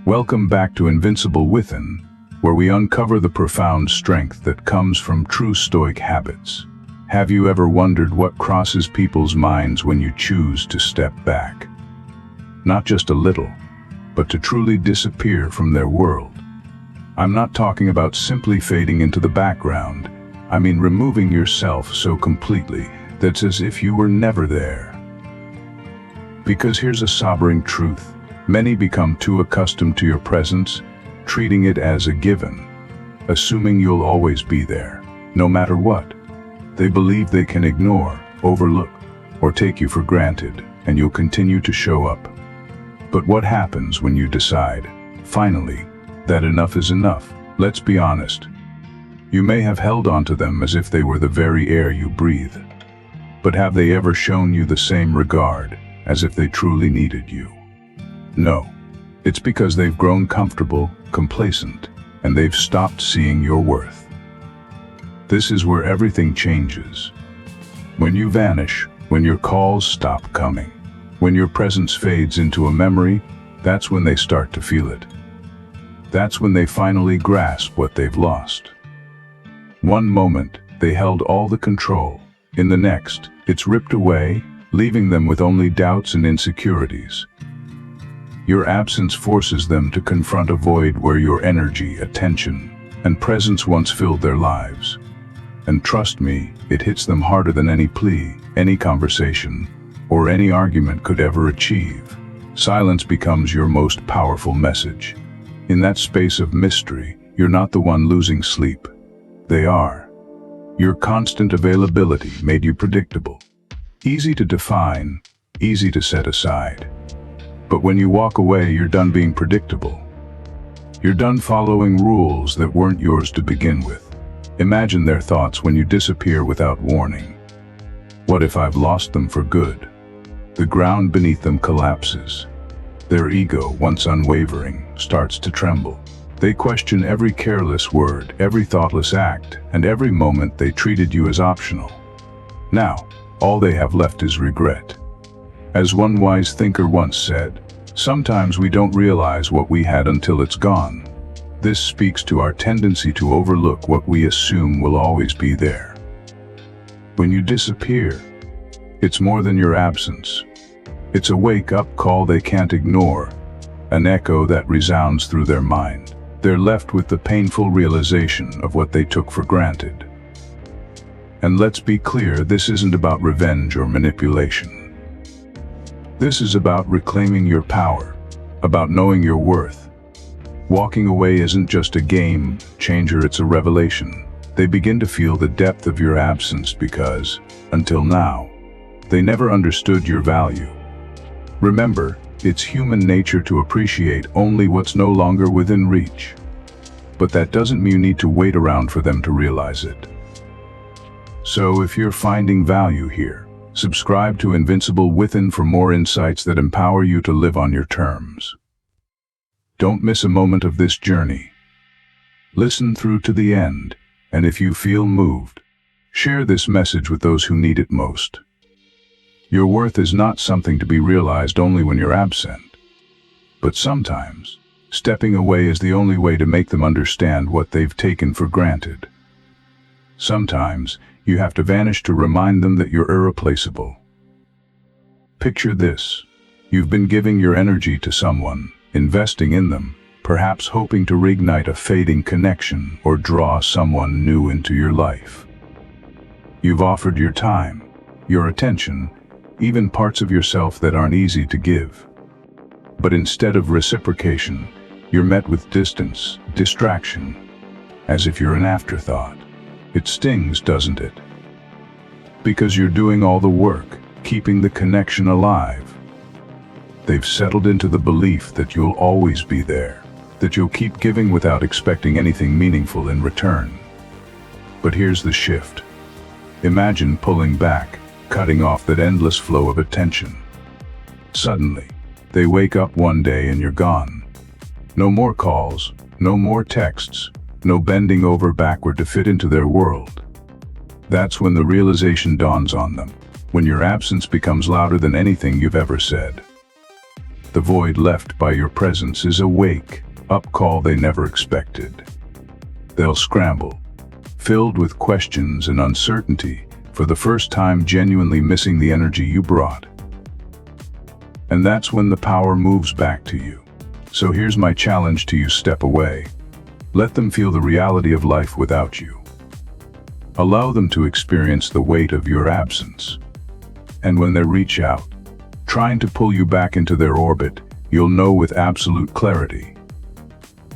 Welcome back to Invincible Within, where we uncover the profound strength that comes from true Stoic habits. Have you ever wondered what crosses people's minds when you choose to step back? Not just a little, but to truly disappear from their world. I'm not talking about simply fading into the background. I mean removing yourself so completely that it's as if you were never there. Because here's a sobering truth. Many become too accustomed to your presence, treating it as a given, assuming you'll always be there, no matter what. They believe they can ignore, overlook, or take you for granted, and you'll continue to show up. But what happens when you decide, finally, that enough is enough? Let's be honest. You may have held on to them as if they were the very air you breathe. But have they ever shown you the same regard, as if they truly needed you? No. It's because they've grown comfortable, complacent, and they've stopped seeing your worth. This is where everything changes. When you vanish, when your calls stop coming, when your presence fades into a memory, that's when they start to feel it. That's when they finally grasp what they've lost. One moment, they held all the control. In the next, it's ripped away, leaving them with only doubts and insecurities. Your absence forces them to confront a void where your energy, attention, and presence once filled their lives. And trust me, it hits them harder than any plea, any conversation, or any argument could ever achieve. Silence becomes your most powerful message. In that space of mystery, you're not the one losing sleep. They are. Your constant availability made you predictable. Easy to define, easy to set aside. But when you walk away, you're done being predictable. You're done following rules that weren't yours to begin with. Imagine their thoughts when you disappear without warning. What if I've lost them for good? The ground beneath them collapses. Their ego, once unwavering, starts to tremble. They question every careless word, every thoughtless act, and every moment they treated you as optional. Now, all they have left is regret. As one wise thinker once said, sometimes we don't realize what we had until it's gone. This speaks to our tendency to overlook what we assume will always be there. When you disappear, it's more than your absence. It's a wake-up call they can't ignore, an echo that resounds through their mind. They're left with the painful realization of what they took for granted. And let's be clear, this isn't about revenge or manipulation. This is about reclaiming your power, about knowing your worth. Walking away isn't just a game changer, it's a revelation. They begin to feel the depth of your absence because, until now, they never understood your value. Remember, it's human nature to appreciate only what's no longer within reach. But that doesn't mean you need to wait around for them to realize it. So if you're finding value here, subscribe to Invincible Within for more insights that empower you to live on your terms. Don't miss a moment of this journey. Listen through to the end, and if you feel moved, share this message with those who need it most. Your worth is not something to be realized only when you're absent. But sometimes, stepping away is the only way to make them understand what they've taken for granted. Sometimes, you have to vanish to remind them that you're irreplaceable. Picture this. You've been giving your energy to someone, investing in them, perhaps hoping to reignite a fading connection or draw someone new into your life. You've offered your time, your attention, even parts of yourself that aren't easy to give. But instead of reciprocation, you're met with distance, distraction, as if you're an afterthought. It stings, doesn't it? Because you're doing all the work, keeping the connection alive. They've settled into the belief that you'll always be there, that you'll keep giving without expecting anything meaningful in return. But here's the shift. Imagine pulling back, cutting off that endless flow of attention. Suddenly, they wake up one day and you're gone. No more calls, no more texts, no bending over backward to fit into their world. That's when the realization dawns on them, when your absence becomes louder than anything you've ever said. The void left by your presence is a wake-up call they never expected. They'll scramble, filled with questions and uncertainty, for the first time genuinely missing the energy you brought. And that's when the power moves back to you. So here's my challenge to you: step away. Let them feel the reality of life without you. Allow them to experience the weight of your absence. And when they reach out, trying to pull you back into their orbit, you'll know with absolute clarity: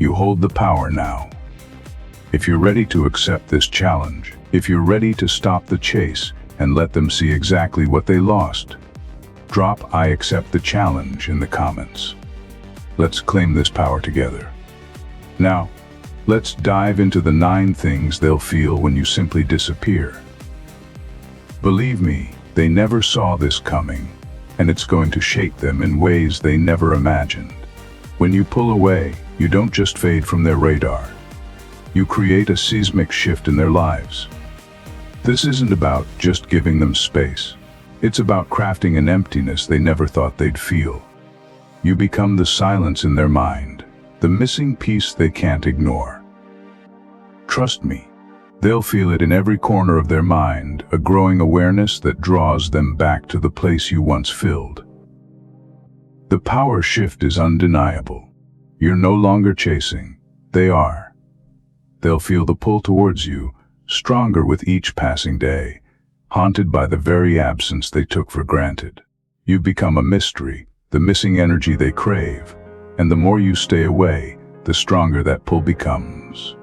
you hold the power now. If you're ready to accept this challenge, if you're ready to stop the chase and let them see exactly what they lost, drop "I accept the challenge" in the comments. Let's claim this power together. Now, let's dive into the 9 things they'll feel when you simply disappear. Believe me, they never saw this coming, and it's going to shake them in ways they never imagined. When you pull away, you don't just fade from their radar. You create a seismic shift in their lives. This isn't about just giving them space. It's about crafting an emptiness they never thought they'd feel. You become the silence in their mind, the missing piece they can't ignore. Trust me, they'll feel it in every corner of their mind, a growing awareness that draws them back to the place you once filled. The power shift is undeniable. You're no longer chasing, they are. They'll feel the pull towards you, stronger with each passing day, haunted by the very absence they took for granted. You become a mystery, the missing energy they crave, and the more you stay away, the stronger that pull becomes.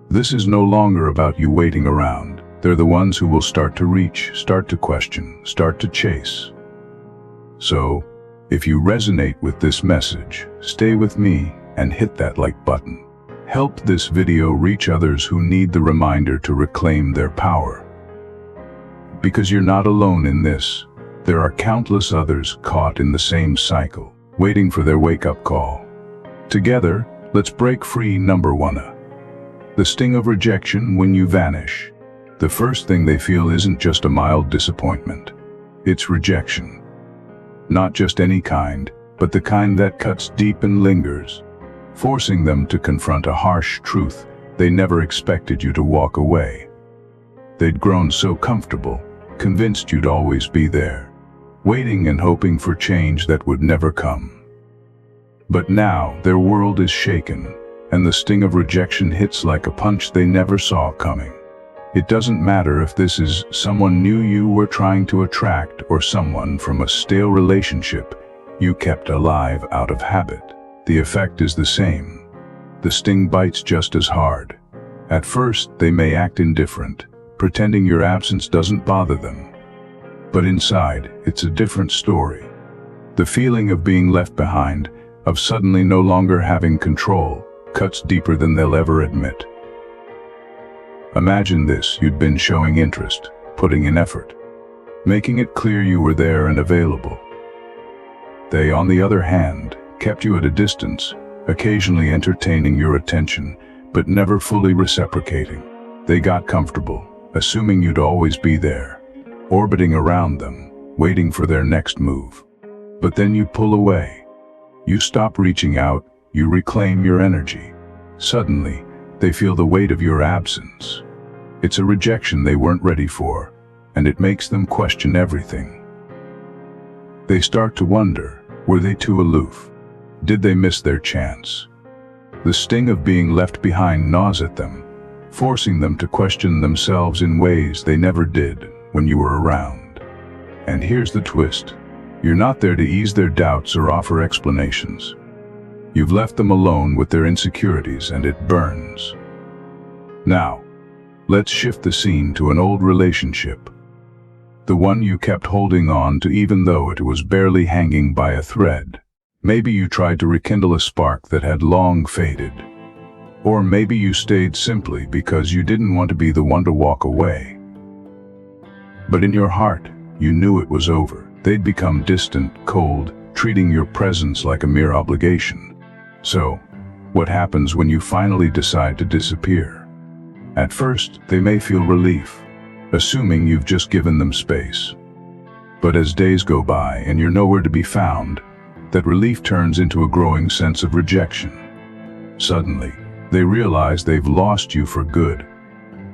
This is no longer about you waiting around. They're the ones who will start to reach, start to question, start to chase. So, if you resonate with this message, stay with me and hit that like button. Help this video reach others who need the reminder to reclaim their power. Because you're not alone in this. There are countless others caught in the same cycle, waiting for their wake-up call. Together, let's break free. Number 1. The sting of rejection when you vanish. The first thing they feel isn't just a mild disappointment. It's rejection. Not just any kind, but the kind that cuts deep and lingers, forcing them to confront a harsh truth: they never expected you to walk away. They'd grown so comfortable, convinced you'd always be there, waiting and hoping for change that would never come. But now their world is shaken, and the sting of rejection hits like a punch they never saw coming. It doesn't matter if this is someone new you were trying to attract or someone from a stale relationship you kept alive out of habit. The effect is the same. The sting bites just as hard. At first, they may act indifferent, pretending your absence doesn't bother them. But inside, it's a different story. The feeling of being left behind, of suddenly no longer having control, cuts deeper than they'll ever admit. Imagine this: you'd been showing interest, putting in effort, making it clear you were there and available. They, on the other hand, kept you at a distance, occasionally entertaining your attention, but never fully reciprocating. They got comfortable, assuming you'd always be there, orbiting around them, waiting for their next move. But then you pull away. You stop reaching out, you reclaim your energy. Suddenly, they feel the weight of your absence. It's a rejection they weren't ready for, and it makes them question everything. They start to wonder, were they too aloof? Did they miss their chance? The sting of being left behind gnaws at them, forcing them to question themselves in ways they never did when you were around. And here's the twist: you're not there to ease their doubts or offer explanations. You've left them alone with their insecurities, and it burns. Now, let's shift the scene to an old relationship. The one you kept holding on to even though it was barely hanging by a thread. Maybe you tried to rekindle a spark that had long faded. Or maybe you stayed simply because you didn't want to be the one to walk away. But in your heart, you knew it was over. They'd become distant, cold, treating your presence like a mere obligation. So, what happens when you finally decide to disappear? At first, they may feel relief, assuming you've just given them space. But as days go by and you're nowhere to be found, that relief turns into a growing sense of rejection. Suddenly, they realize they've lost you for good.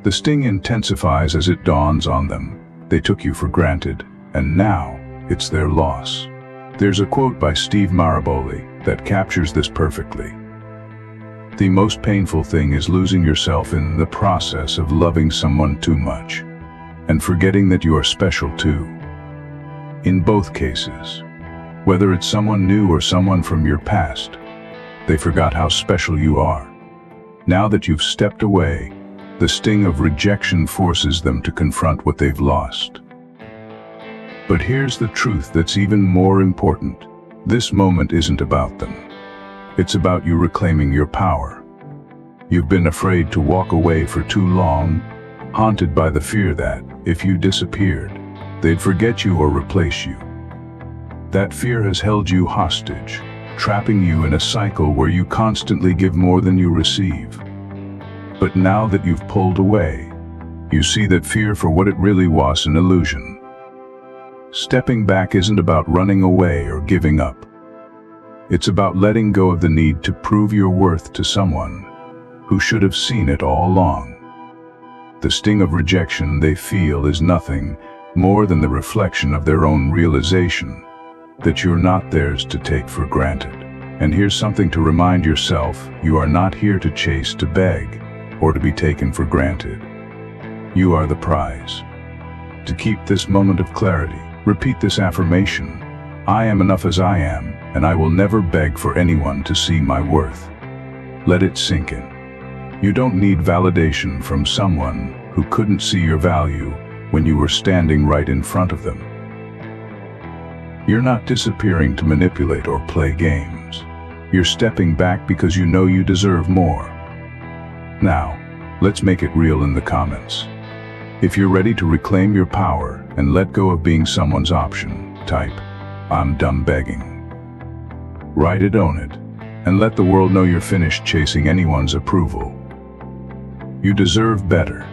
The sting intensifies as it dawns on them. They took you for granted, and now it's their loss. There's a quote by Steve Maraboli that captures this perfectly. The most painful thing is losing yourself in the process of loving someone too much, and forgetting that you are special too. In both cases, whether it's someone new or someone from your past, they forgot how special you are. Now that you've stepped away, the sting of rejection forces them to confront what they've lost. But here's the truth that's even more important. This moment isn't about them. It's about you reclaiming your power. You've been afraid to walk away for too long, haunted by the fear that, if you disappeared, they'd forget you or replace you. That fear has held you hostage, trapping you in a cycle where you constantly give more than you receive. But now that you've pulled away, you see that fear for what it really was, an illusion. Stepping back isn't about running away or giving up. It's about letting go of the need to prove your worth to someone who should have seen it all along. The sting of rejection they feel is nothing more than the reflection of their own realization that you're not theirs to take for granted. And here's something to remind yourself: you are not here to chase, to beg, or to be taken for granted. You are the prize. To keep this moment of clarity, repeat this affirmation: I am enough as I am, and I will never beg for anyone to see my worth. Let it sink in. You don't need validation from someone who couldn't see your value when you were standing right in front of them. You're not disappearing to manipulate or play games. You're stepping back because you know you deserve more. Now, let's make it real in the comments. If you're ready to reclaim your power and let go of being someone's option, type, I'm done begging. Write it, own it, and let the world know you're finished chasing anyone's approval. You deserve better,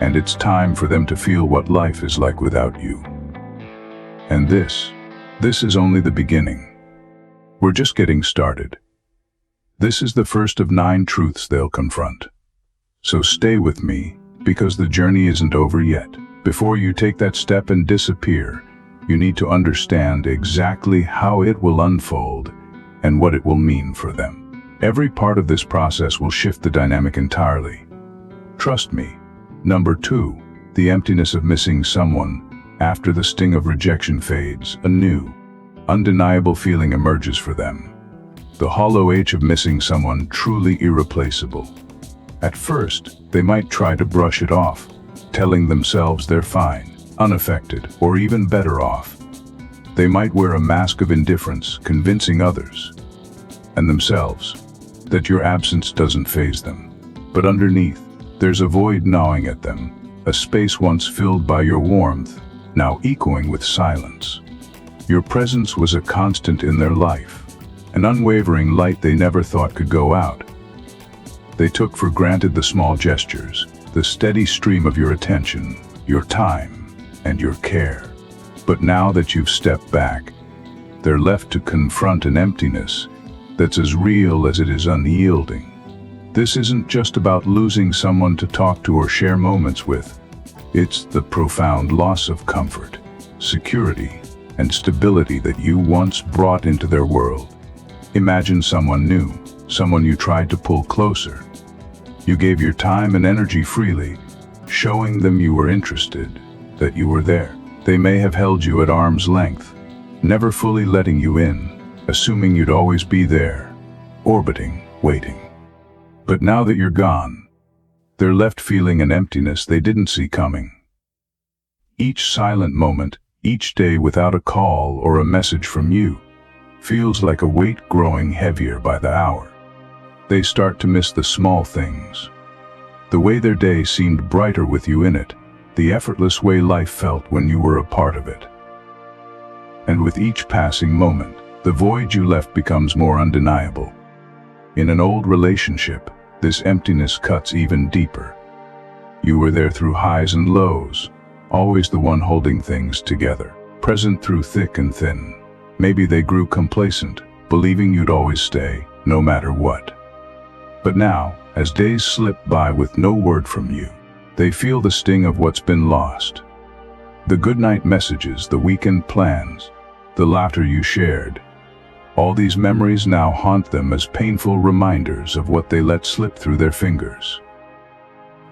and it's time for them to feel what life is like without you. And this is only the beginning. We're just getting started. This is the first of 9 truths they'll confront. So stay with me, because the journey isn't over yet. Before you take that step and disappear, you need to understand exactly how it will unfold and what it will mean for them. Every part of this process will shift the dynamic entirely. Trust me. Number 2, the emptiness of missing someone. After the sting of rejection fades, a new, undeniable feeling emerges for them. The hollow ache of missing someone truly irreplaceable. At first, they might try to brush it off, telling themselves they're fine, unaffected, or even better off. They might wear a mask of indifference, convincing others, and themselves, that your absence doesn't faze them. But underneath, there's a void gnawing at them, a space once filled by your warmth, now echoing with silence. Your presence was a constant in their life, an unwavering light they never thought could go out. They took for granted the small gestures, the steady stream of your attention, your time, and your care. But now that you've stepped back, they're left to confront an emptiness that's as real as it is unyielding. This isn't just about losing someone to talk to or share moments with. It's the profound loss of comfort, security, and stability that you once brought into their world. Imagine someone new, someone you tried to pull closer. You gave your time and energy freely, showing them you were interested, that you were there. They may have held you at arm's length, never fully letting you in, assuming you'd always be there, orbiting, waiting. But now that you're gone, they're left feeling an emptiness they didn't see coming. Each silent moment, each day without a call or a message from you, feels like a weight growing heavier by the hour. They start to miss the small things. The way their day seemed brighter with you in it, the effortless way life felt when you were a part of it. And with each passing moment, the void you left becomes more undeniable. In an old relationship, this emptiness cuts even deeper. You were there through highs and lows, always the one holding things together, present through thick and thin. Maybe they grew complacent, believing you'd always stay, no matter what. But now, as days slip by with no word from you, they feel the sting of what's been lost. The goodnight messages, the weekend plans, the laughter you shared. All these memories now haunt them as painful reminders of what they let slip through their fingers.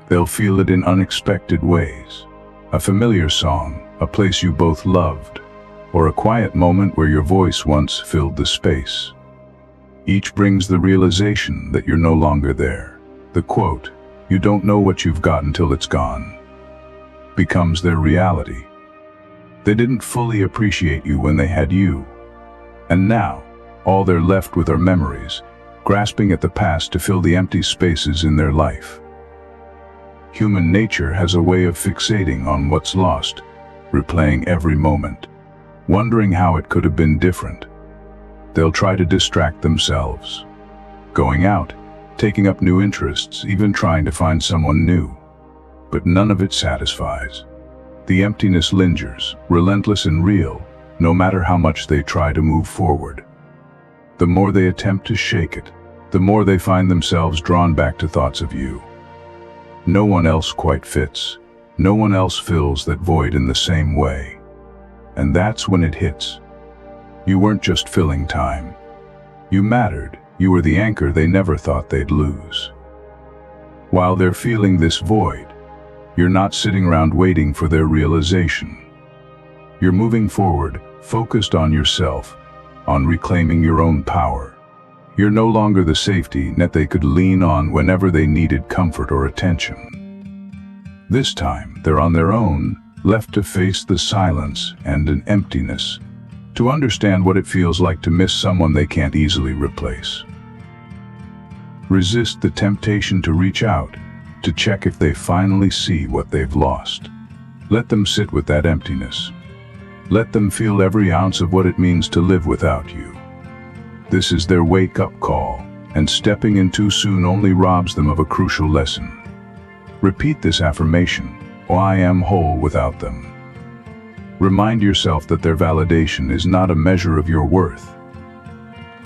They'll feel it in unexpected ways. A familiar song, a place you both loved, or a quiet moment where your voice once filled the space. Each brings the realization that you're no longer there. The quote, "You don't know what you've got until it's gone," becomes their reality. They didn't fully appreciate you when they had you. And now, all they're left with are memories, grasping at the past to fill the empty spaces in their life. Human nature has a way of fixating on what's lost, replaying every moment, wondering how it could have been different. They'll try to distract themselves, going out, taking up new interests, even trying to find someone new. But none of it satisfies. The emptiness lingers, relentless and real, no matter how much they try to move forward. The more they attempt to shake it, the more they find themselves drawn back to thoughts of you. No one else quite fits. No one else fills that void in the same way. And that's when it hits. You weren't just filling time. You mattered. You were the anchor they never thought they'd lose. While they're feeling this void, you're not sitting around waiting for their realization. You're moving forward, focused on yourself, on reclaiming your own power. You're no longer the safety net they could lean on whenever they needed comfort or attention. This time, they're on their own, left to face the silence and an emptiness, to understand what it feels like to miss someone they can't easily replace. Resist the temptation to reach out, to check if they finally see what they've lost. Let them sit with that emptiness. Let them feel every ounce of what it means to live without you. This is their wake-up call, and stepping in too soon only robs them of a crucial lesson. Repeat this affirmation, "Oh, I am whole without them." Remind yourself that their validation is not a measure of your worth.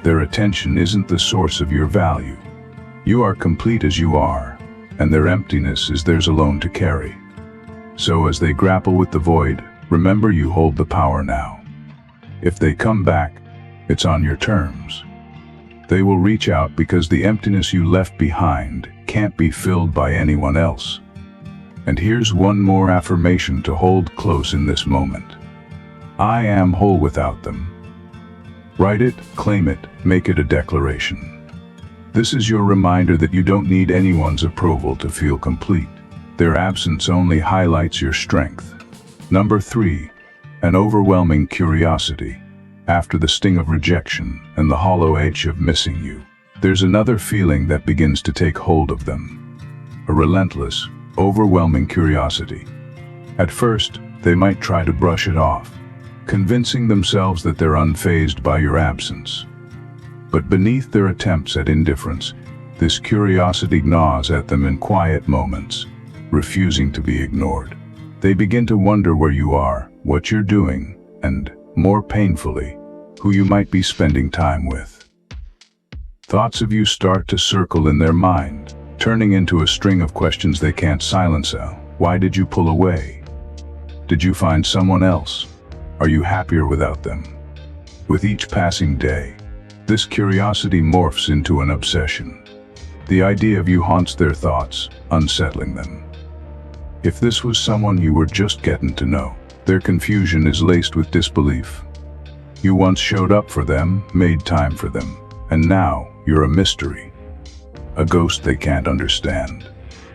Their attention isn't the source of your value. You are complete as you are, and their emptiness is theirs alone to carry. So as they grapple with the void, remember you hold the power now. If they come back, it's on your terms. They will reach out because the emptiness you left behind can't be filled by anyone else. And here's one more affirmation to hold close in this moment. I am whole without them. Write it, claim it, make it a declaration. This is your reminder that you don't need anyone's approval to feel complete. Their absence only highlights your strength. Number 3, an overwhelming curiosity. After the sting of rejection and the hollow ache of missing you, there's another feeling that begins to take hold of them. A relentless, overwhelming curiosity. At first, they might try to brush it off, convincing themselves that they're unfazed by your absence. But beneath their attempts at indifference, this curiosity gnaws at them in quiet moments, refusing to be ignored. They begin to wonder where you are, what you're doing, and, more painfully, who you might be spending time with. Thoughts of you start to circle in their mind, turning into a string of questions they can't silence out. Why did you pull away? Did you find someone else? Are you happier without them? With each passing day, this curiosity morphs into an obsession. The idea of you haunts their thoughts, unsettling them. If this was someone you were just getting to know, their confusion is laced with disbelief. You once showed up for them, made time for them, and now you're a mystery. A ghost they can't understand.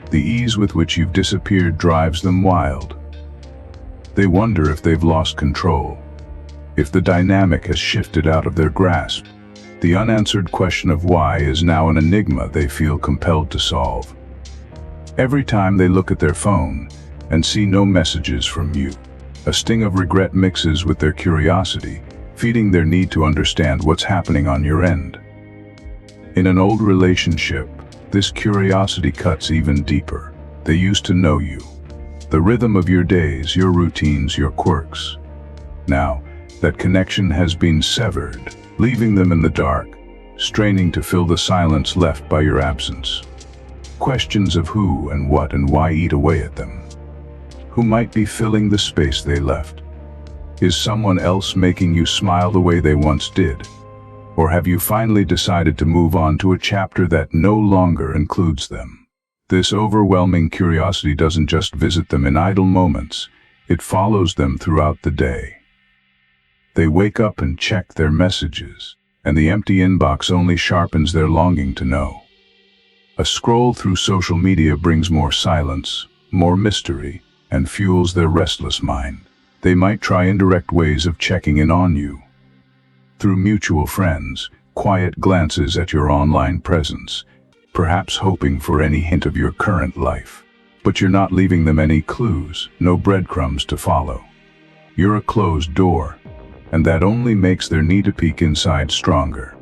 The ease with which you've disappeared drives them wild. They wonder if they've lost control, if the dynamic has shifted out of their grasp. The unanswered question of why is now an enigma they feel compelled to solve. Every time they look at their phone and see no messages from you, a sting of regret mixes with their curiosity, feeding their need to understand what's happening on your end. In an old relationship, this curiosity cuts even deeper. They used to know you, the rhythm of your days, your routines, your quirks. Now, that connection has been severed, leaving them in the dark, straining to fill the silence left by your absence. Questions of who and what and why eat away at them. Who might be filling the space they left? Is someone else making you smile the way they once did? Or have you finally decided to move on to a chapter that no longer includes them? This overwhelming curiosity doesn't just visit them in idle moments, it follows them throughout the day. They wake up and check their messages, and the empty inbox only sharpens their longing to know. A scroll through social media brings more silence, more mystery, and fuels their restless mind. They might try indirect ways of checking in on you. Through mutual friends, quiet glances at your online presence, perhaps hoping for any hint of your current life. But you're not leaving them any clues, no breadcrumbs to follow. You're a closed door, and that only makes their need to peek inside stronger.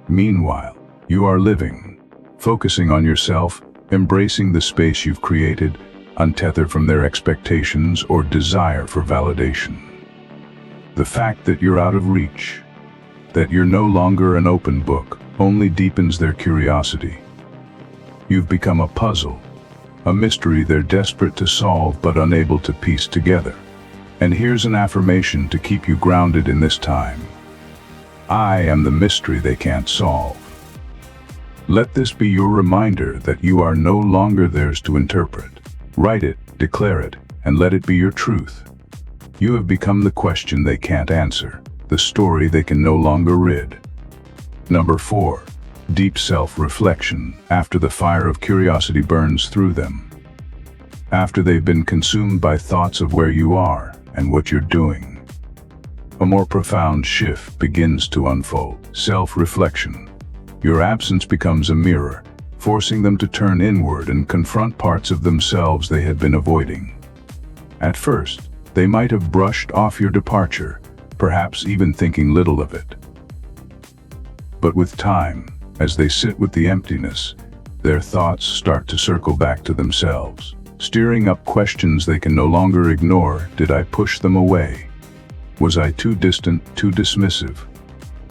Meanwhile, you are living, focusing on yourself, embracing the space you've created, untethered from their expectations or desire for validation. The fact that you're out of reach, that you're no longer an open book, only deepens their curiosity. You've become a puzzle, a mystery they're desperate to solve but unable to piece together. And here's an affirmation to keep you grounded in this time. I am the mystery they can't solve. Let this be your reminder that you are no longer theirs to interpret. Write it, declare it, and let it be your truth. You have become the question they can't answer, the story they can no longer rid. Number 4. Deep self-reflection, after the fire of curiosity burns through them. After they've been consumed by thoughts of where you are and what you're doing. A more profound shift begins to unfold. Self-reflection. Your absence becomes a mirror, forcing them to turn inward and confront parts of themselves they had been avoiding. At first, they might have brushed off your departure, perhaps even thinking little of it. But with time, as they sit with the emptiness, their thoughts start to circle back to themselves, stirring up questions they can no longer ignore. Did I push them away? Was I too distant, too dismissive?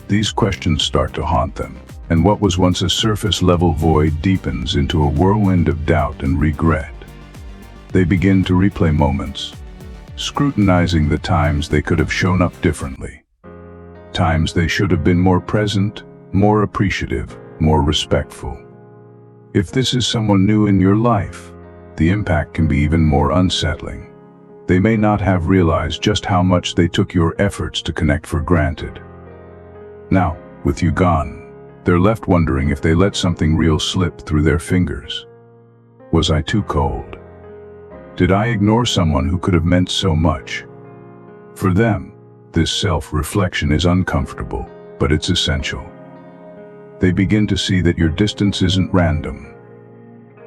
These questions start to haunt them, and what was once a surface-level void deepens into a whirlwind of doubt and regret. They begin to replay moments, scrutinizing the times they could have shown up differently. Times they should have been more present, more appreciative, more respectful. If this is someone new in your life, the impact can be even more unsettling. They may not have realized just how much they took your efforts to connect for granted. Now, with you gone, they're left wondering if they let something real slip through their fingers. Was I too cold? Did I ignore someone who could have meant so much? For them, this self-reflection is uncomfortable, but it's essential. They begin to see that your distance isn't random.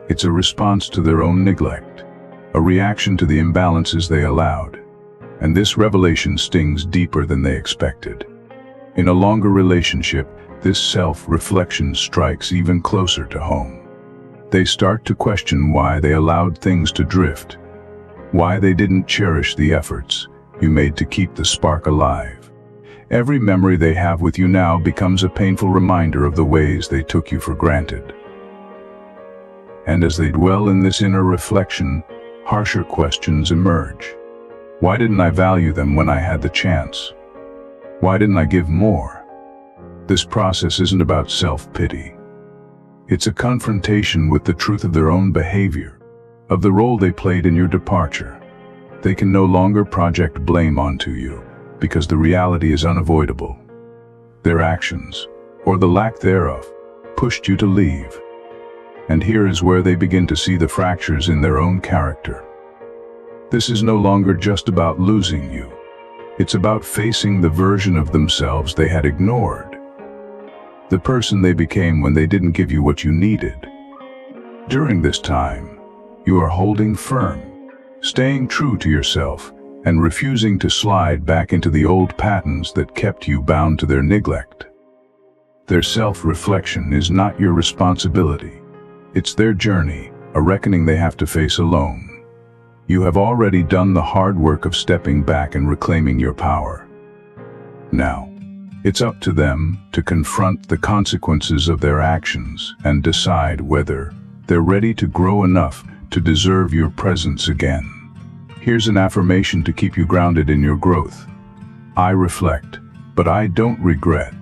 It's a response to their own neglect, a reaction to the imbalances they allowed. And this revelation stings deeper than they expected. In a longer relationship, this self-reflection strikes even closer to home. They start to question why they allowed things to drift, why they didn't cherish the efforts you made to keep the spark alive. Every memory they have with you now becomes a painful reminder of the ways they took you for granted. And as they dwell in this inner reflection, harsher questions emerge. Why didn't I value them when I had the chance? Why didn't I give more? This process isn't about self-pity. It's a confrontation with the truth of their own behavior, of the role they played in your departure. They can no longer project blame onto you, because the reality is unavoidable. Their actions, or the lack thereof, pushed you to leave. And here is where they begin to see the fractures in their own character. This is no longer just about losing you. It's about facing the version of themselves they had ignored. The person they became when they didn't give you what you needed. During this time, you are holding firm, staying true to yourself, and refusing to slide back into the old patterns that kept you bound to their neglect. Their self-reflection is not your responsibility. It's their journey, a reckoning they have to face alone. You have already done the hard work of stepping back and reclaiming your power. Now, It's up to them to confront the consequences of their actions and decide whether they're ready to grow enough to deserve your presence again. Here's an affirmation to keep you grounded in your growth. I reflect, but I don't regret.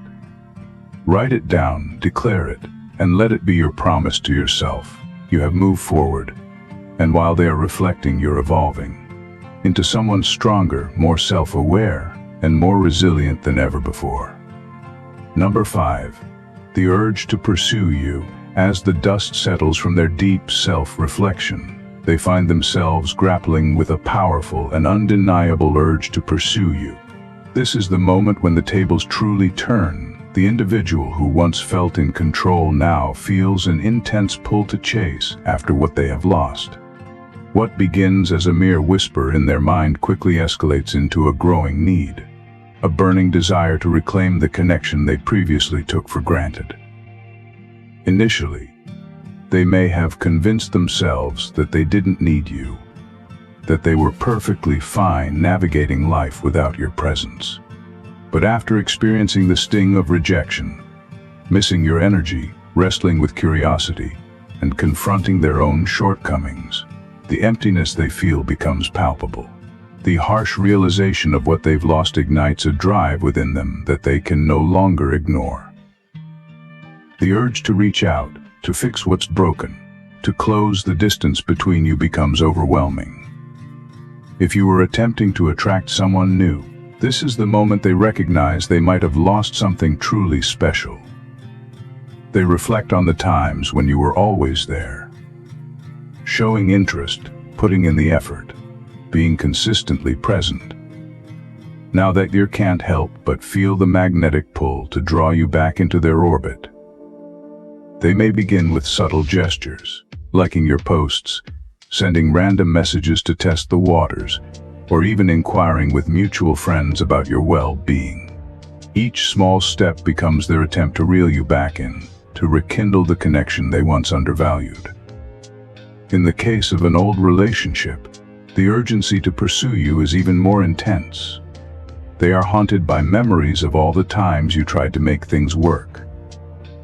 Write it down, declare it, and let it be your promise to yourself. You have moved forward, and while they are reflecting, you're evolving into someone stronger, more self-aware, and more resilient than ever before. Number 5. The urge to pursue you. As the dust settles from their deep self-reflection, they find themselves grappling with a powerful and undeniable urge to pursue you. This is the moment when the tables truly turn. The individual who once felt in control now feels an intense pull to chase after what they have lost. What begins as a mere whisper in their mind quickly escalates into a growing need, a burning desire to reclaim the connection they previously took for granted. Initially, they may have convinced themselves that they didn't need you, that they were perfectly fine navigating life without your presence. But after experiencing the sting of rejection, missing your energy, wrestling with curiosity, and confronting their own shortcomings, the emptiness they feel becomes palpable. The harsh realization of what they've lost ignites a drive within them that they can no longer ignore. The urge to reach out, to fix what's broken, to close the distance between you becomes overwhelming. If you were attempting to attract someone new, this is the moment they recognize they might have lost something truly special. They reflect on the times when you were always there, showing interest, putting in the effort, being consistently present. Now that you can't help but feel the magnetic pull to draw you back into their orbit. They may begin with subtle gestures, liking your posts, sending random messages to test the waters, or even inquiring with mutual friends about your well-being. Each small step becomes their attempt to reel you back in, to rekindle the connection they once undervalued. In the case of an old relationship, the urgency to pursue you is even more intense. They are haunted by memories of all the times you tried to make things work.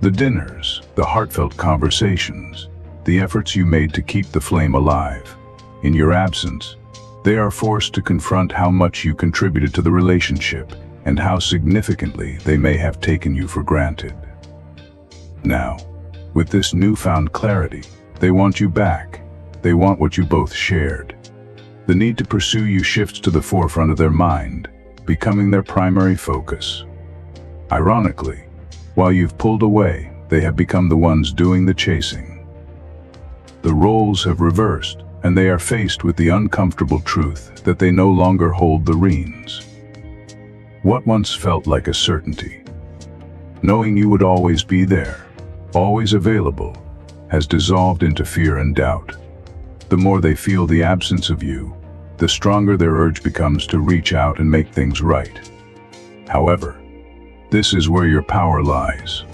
The dinners, the heartfelt conversations, the efforts you made to keep the flame alive. In your absence, they are forced to confront how much you contributed to the relationship and how significantly they may have taken you for granted. Now, with this newfound clarity, they want you back. They want what you both shared. The need to pursue you shifts to the forefront of their mind, becoming their primary focus. Ironically, while you've pulled away, they have become the ones doing the chasing. The roles have reversed, and they are faced with the uncomfortable truth that they no longer hold the reins. What once felt like a certainty, knowing you would always be there, always available, has dissolved into fear and doubt. The more they feel the absence of you, the stronger their urge becomes to reach out and make things right. However, this is where your power lies.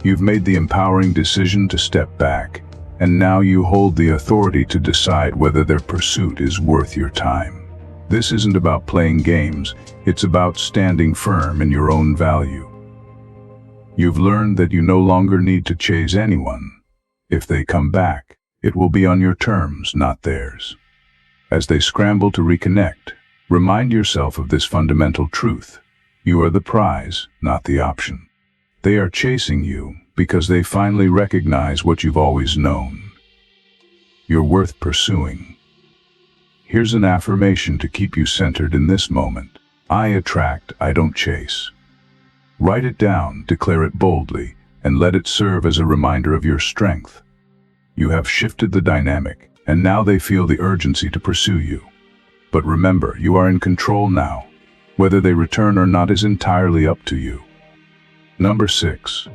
You've made the empowering decision to step back, and now you hold the authority to decide whether their pursuit is worth your time. This isn't about playing games, it's about standing firm in your own value. You've learned that you no longer need to chase anyone. If they come back, it will be on your terms, not theirs. As they scramble to reconnect, remind yourself of this fundamental truth. You are the prize, not the option. They are chasing you because they finally recognize what you've always known. You're worth pursuing. Here's an affirmation to keep you centered in this moment. I attract, I don't chase. Write it down, declare it boldly, and let it serve as a reminder of your strength. You have shifted the dynamic, and now they feel the urgency to pursue you. But remember, you are in control now. Whether they return or not is entirely up to you. Number 6.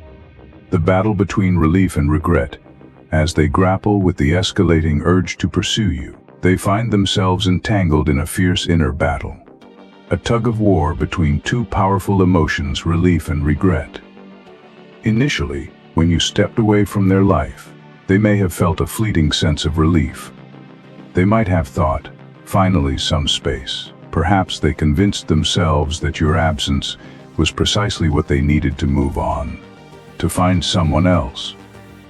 The battle between relief and regret. As they grapple with the escalating urge to pursue you, they find themselves entangled in a fierce inner battle. A tug-of-war between two powerful emotions, relief and regret. Initially, when you stepped away from their life, they may have felt a fleeting sense of relief. They might have thought, finally some space. Perhaps they convinced themselves that your absence was precisely what they needed to move on, to find someone else,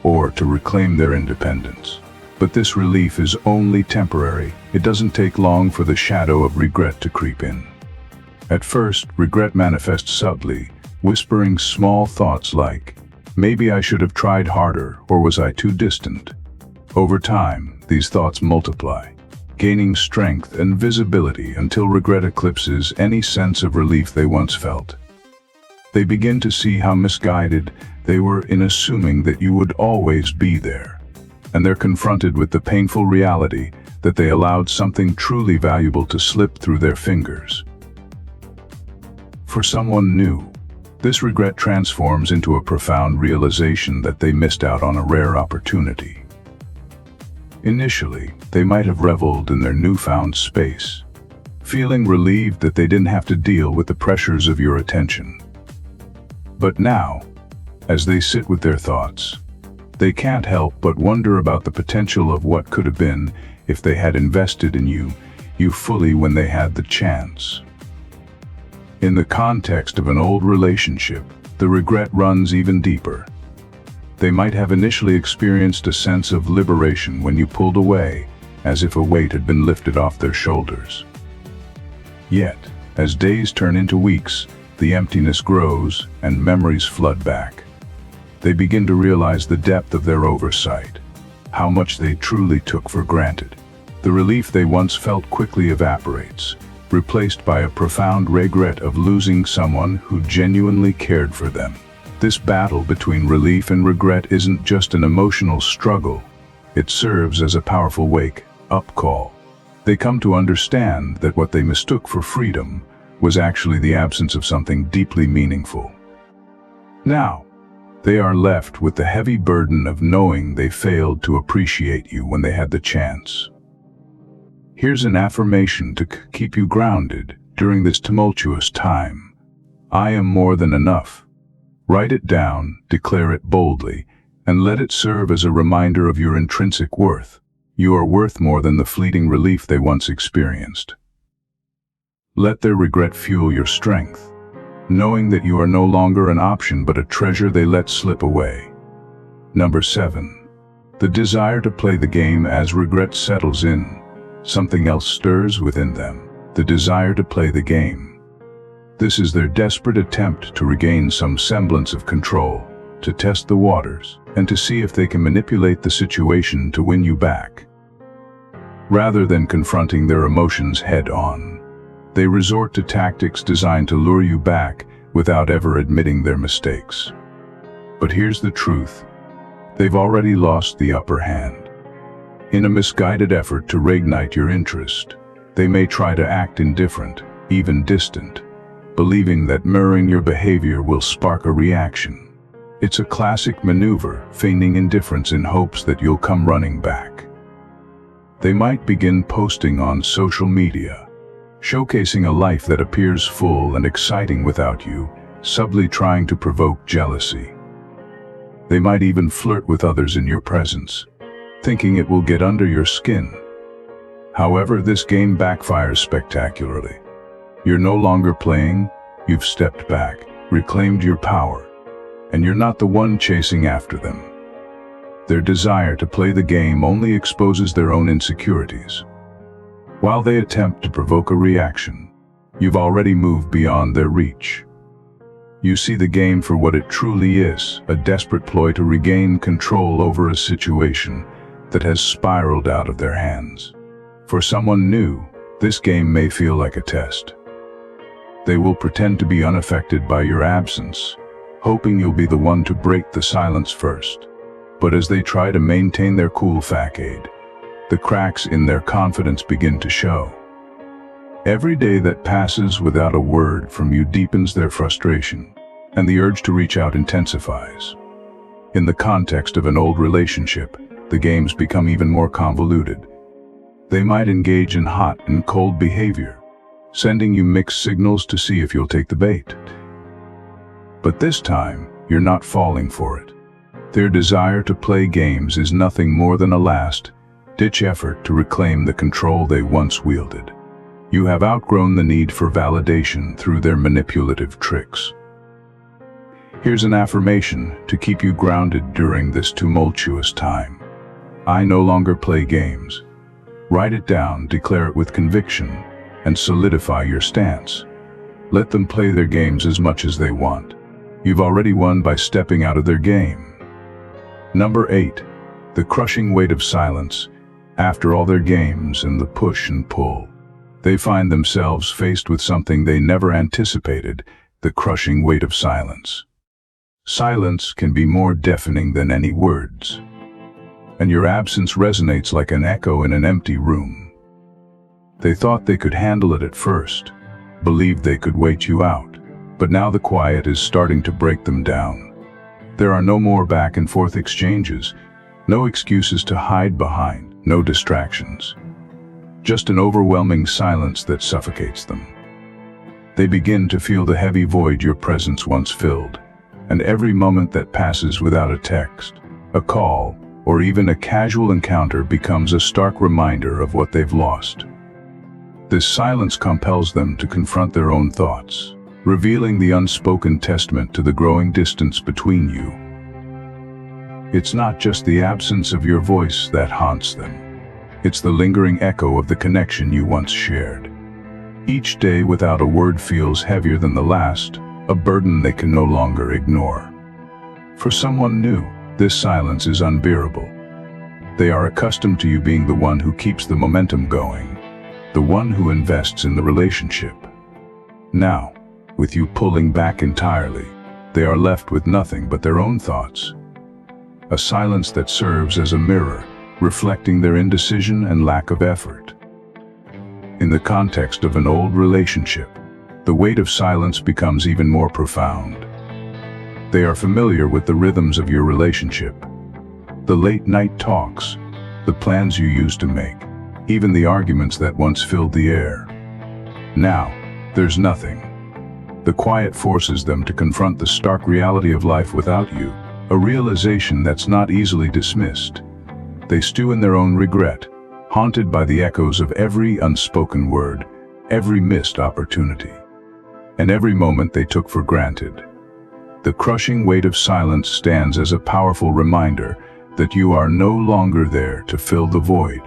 or to reclaim their independence. But this relief is only temporary. It doesn't take long for the shadow of regret to creep in. At first, regret manifests subtly, whispering small thoughts like, maybe I should have tried harder, or was I too distant? Over time, these thoughts multiply, gaining strength and visibility until regret eclipses any sense of relief they once felt. They begin to see how misguided they were in assuming that you would always be there, and they're confronted with the painful reality that they allowed something truly valuable to slip through their fingers. For someone new, this regret transforms into a profound realization that they missed out on a rare opportunity. Initially, they might have reveled in their newfound space, feeling relieved that they didn't have to deal with the pressures of your attention. But now, as they sit with their thoughts, they can't help but wonder about the potential of what could have been if they had invested in you fully when they had the chance. In the context of an old relationship, the regret runs even deeper. They might have initially experienced a sense of liberation when you pulled away, as if a weight had been lifted off their shoulders. Yet, as days turn into weeks, the emptiness grows and memories flood back. They begin to realize the depth of their oversight, how much they truly took for granted. The relief they once felt quickly evaporates, replaced by a profound regret of losing someone who genuinely cared for them. This battle between relief and regret isn't just an emotional struggle. It serves as a powerful wake-up call. They come to understand that what they mistook for freedom was actually the absence of something deeply meaningful. Now, they are left with the heavy burden of knowing they failed to appreciate you when they had the chance. Here's an affirmation to keep you grounded during this tumultuous time. I am more than enough. Write it down, declare it boldly, and let it serve as a reminder of your intrinsic worth. You are worth more than the fleeting relief they once experienced. Let their regret fuel your strength, knowing that you are no longer an option but a treasure they let slip away. Number 7. The desire to play the game. As regret settles in, something else stirs within them, the desire to play the game. This is their desperate attempt to regain some semblance of control, to test the waters, and to see if they can manipulate the situation to win you back. Rather than confronting their emotions head-on, they resort to tactics designed to lure you back without ever admitting their mistakes. But here's the truth. They've already lost the upper hand. In a misguided effort to reignite your interest, they may try to act indifferent, even distant, believing that mirroring your behavior will spark a reaction. It's a classic maneuver, feigning indifference in hopes that you'll come running back. They might begin posting on social media, showcasing a life that appears full and exciting without you, subtly trying to provoke jealousy. They might even flirt with others in your presence, thinking it will get under your skin. However, this game backfires spectacularly. You're no longer playing, you've stepped back, reclaimed your power, and you're not the one chasing after them. Their desire to play the game only exposes their own insecurities. While they attempt to provoke a reaction, you've already moved beyond their reach. You see the game for what it truly is, a desperate ploy to regain control over a situation that has spiraled out of their hands. For someone new, this game may feel like a test. They will pretend to be unaffected by your absence, hoping you'll be the one to break the silence first. But as they try to maintain their cool facade, the cracks in their confidence begin to show. Every day that passes without a word from you deepens their frustration, and the urge to reach out intensifies. In the context of an old relationship, the games become even more convoluted. They might engage in hot and cold behavior, sending you mixed signals to see if you'll take the bait. But this time, you're not falling for it. Their desire to play games is nothing more than a last-ditch effort to reclaim the control they once wielded. You have outgrown the need for validation through their manipulative tricks. Here's an affirmation to keep you grounded during this tumultuous time. I no longer play games. Write it down, declare it with conviction, and solidify your stance. Let them play their games as much as they want. You've already won by stepping out of their game. Number 8. The crushing weight of silence. After all their games and the push and pull, they find themselves faced with something they never anticipated: the crushing weight of silence. Silence can be more deafening than any words, and your absence resonates like an echo in an empty room. They thought they could handle it at first, believed they could wait you out, but now the quiet is starting to break them down. There are no more back and forth exchanges, no excuses to hide behind, no distractions. Just an overwhelming silence that suffocates them. They begin to feel the heavy void your presence once filled, and every moment that passes without a text, a call, or even a casual encounter becomes a stark reminder of what they've lost. This silence compels them to confront their own thoughts, revealing the unspoken testament to the growing distance between you. It's not just the absence of your voice that haunts them. It's the lingering echo of the connection you once shared. Each day without a word feels heavier than the last, a burden they can no longer ignore. For someone new, this silence is unbearable. They are accustomed to you being the one who keeps the momentum going, the one who invests in the relationship. Now, with you pulling back entirely, they are left with nothing but their own thoughts. A silence that serves as a mirror, reflecting their indecision and lack of effort. In the context of an old relationship, the weight of silence becomes even more profound. They are familiar with the rhythms of your relationship, the late-night talks, the plans you used to make, even the arguments that once filled the air. Now, there's nothing. The quiet forces them to confront the stark reality of life without you, a realization that's not easily dismissed. They stew in their own regret, haunted by the echoes of every unspoken word, every missed opportunity, and every moment they took for granted. The crushing weight of silence stands as a powerful reminder that you are no longer there to fill the void.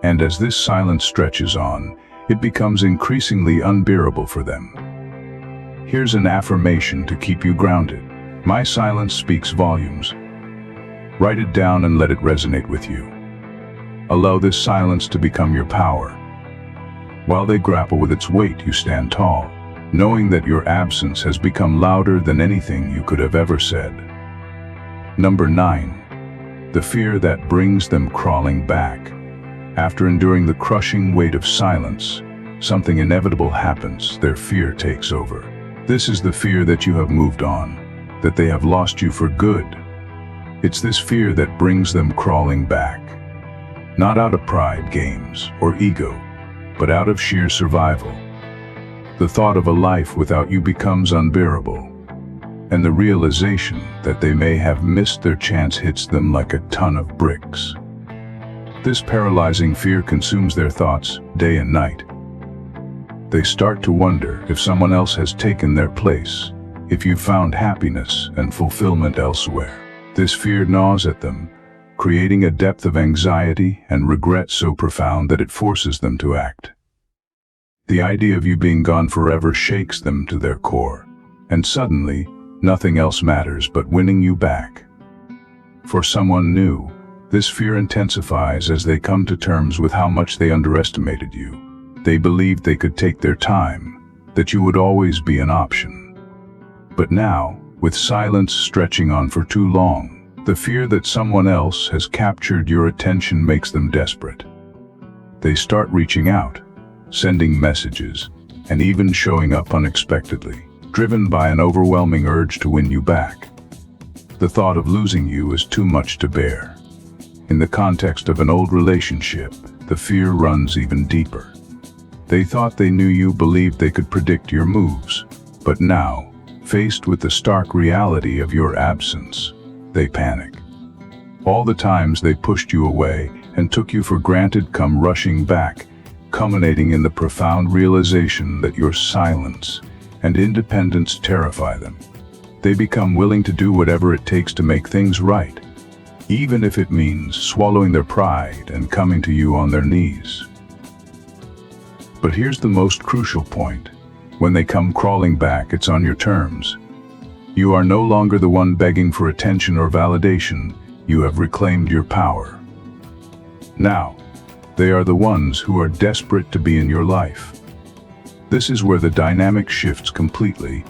And as this silence stretches on, it becomes increasingly unbearable for them. Here's an affirmation to keep you grounded. My silence speaks volumes. Write it down and let it resonate with you. Allow this silence to become your power. While they grapple with its weight, you stand tall, knowing that your absence has become louder than anything you could have ever said. Number 9. The fear that brings them crawling back. After enduring the crushing weight of silence, something inevitable happens. Their fear takes over. This is the fear that you have moved on, that they have lost you for good. It's this fear that brings them crawling back. Not out of pride, games, or ego, but out of sheer survival. The thought of a life without you becomes unbearable, and the realization that they may have missed their chance hits them like a ton of bricks. This paralyzing fear consumes their thoughts day and night. They start to wonder if someone else has taken their place, if you found happiness and fulfillment elsewhere. This fear gnaws at them, creating a depth of anxiety and regret so profound that it forces them to act. The idea of you being gone forever shakes them to their core, and suddenly, nothing else matters but winning you back. For someone new, this fear intensifies as they come to terms with how much they underestimated you. They believed they could take their time, that you would always be an option. But now, with silence stretching on for too long, the fear that someone else has captured your attention makes them desperate. They start reaching out, sending messages, and even showing up unexpectedly, driven by an overwhelming urge to win you back. The thought of losing you is too much to bear. In the context of an old relationship, the fear runs even deeper. They thought they knew you, believed they could predict your moves, but now, faced with the stark reality of your absence, they panic. All the times they pushed you away and took you for granted come rushing back, culminating in the profound realization that your silence and independence terrify them. They become willing to do whatever it takes to make things right, even if it means swallowing their pride and coming to you on their knees. But here's the most crucial point. When they come crawling back, it's on your terms. You are no longer the one begging for attention or validation. You have reclaimed your power. Now, they are the ones who are desperate to be in your life. This is where the dynamic shifts completely,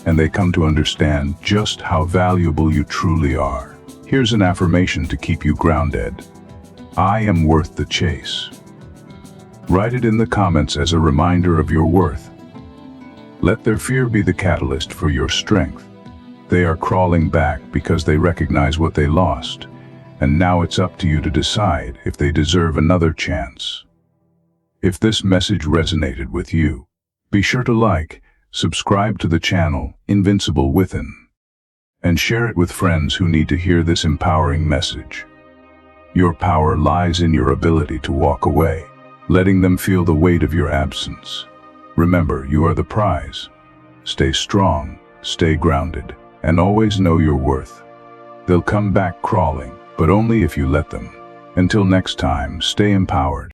and they come to understand just how valuable you truly are. Here's an affirmation to keep you grounded. I am worth the chase. Write it in the comments as a reminder of your worth. Let their fear be the catalyst for your strength. They are crawling back because they recognize what they lost, and now it's up to you to decide if they deserve another chance. If this message resonated with you, be sure to like, subscribe to the channel Invincible Within, and share it with friends who need to hear this empowering message. Your power lies in your ability to walk away, letting them feel the weight of your absence. Remember, you are the prize. Stay strong, stay grounded, and always know your worth. They'll come back crawling, but only if you let them. Until next time, stay empowered.